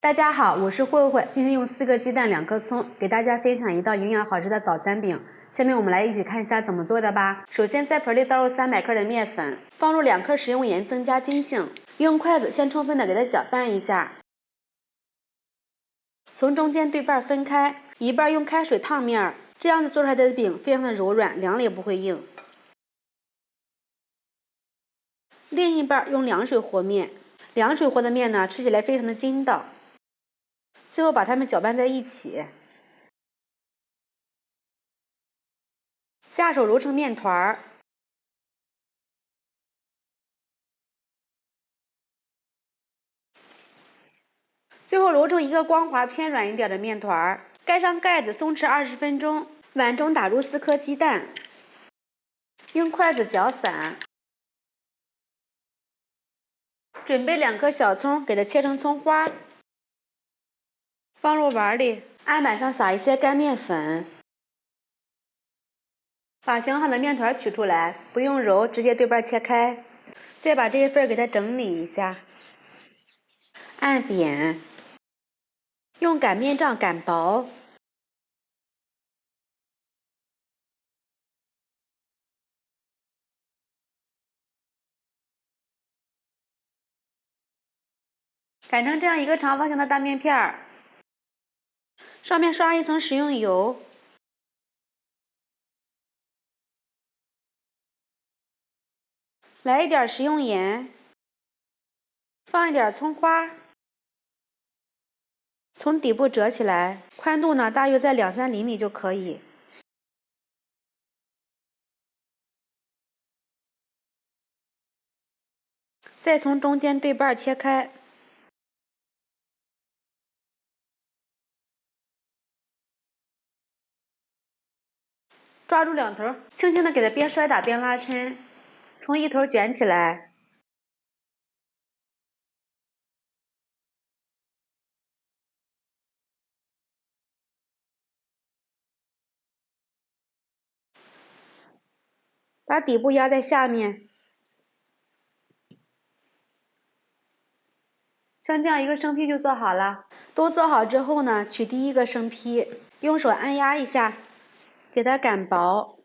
大家好，我是慧慧，今天用4个鸡蛋、2颗葱给大家分享一道营养好吃的早餐饼。下面我们来一起看一下怎么做的吧。首先在盆里倒入300克的面粉，放入2克食用盐增加筋性，用筷子先充分的给它搅拌一下，从中间对半分开，一半用开水烫面，这样子做出来的饼非常的柔软，凉了也不会硬。另一半用凉水和面，凉水和的面呢，吃起来非常的筋道。最后把它们搅拌在一起，下手揉成面团儿，最后揉成一个光滑偏软一点的面团儿，盖上盖子松弛20分钟。碗中打入4颗鸡蛋，用筷子搅散，准备2颗小葱，给它切成葱花，放入碗里，案板上撒一些干面粉，把醒好的面团取出来，不用揉，直接对半切开。再把这一份给它整理一下，按扁，用擀面杖擀薄，擀成这样一个长方形的大面片儿，上面刷上一层食用油，来一点食用盐，放一点葱花，从底部折起来，宽度呢大约在2-3厘米就可以。再从中间对半切开，抓住2头，轻轻的给它边摔打边拉抻，从一头卷起来，把底部压在下面，像这样一个生坯就做好了。都做好之后呢，取第一个生坯，用手按压一下，给它擀薄。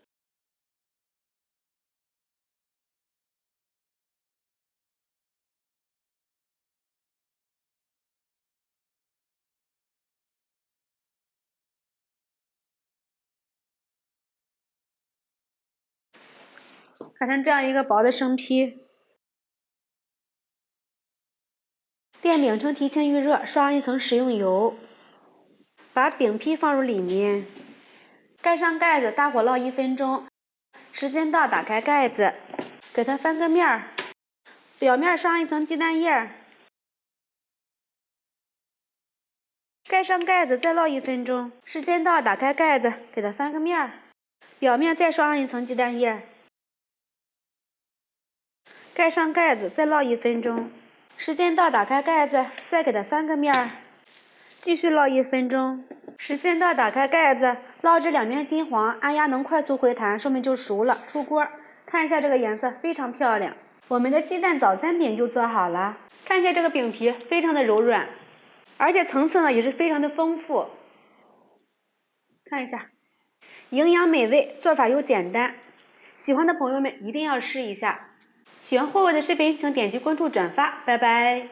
擀成这样一个薄的生坯，电饼铛提前预热，刷上一层食用油，把饼坯放入里面，盖上盖子，大火烙1分钟。时间到，打开盖子，给它翻个面儿，表面刷上一层鸡蛋液，盖上盖子，再烙1分钟。时间到，打开盖子，给它翻个面儿，表面再刷上一层鸡蛋液，盖上盖子，再烙1分钟。时间到，打开盖子，再给它翻个面儿，继续烙1分钟。时间到，打开盖子，烙至2面金黄，按压能快速回弹，说明就熟了，出锅。看一下这个颜色，非常漂亮。我们的鸡蛋早餐饼就做好了。看一下这个饼皮，非常的柔软，而且层次呢也是非常的丰富。看一下，营养美味，做法又简单，喜欢的朋友们一定要试一下。喜欢慧慧的视频，请点击关注、转发，拜拜。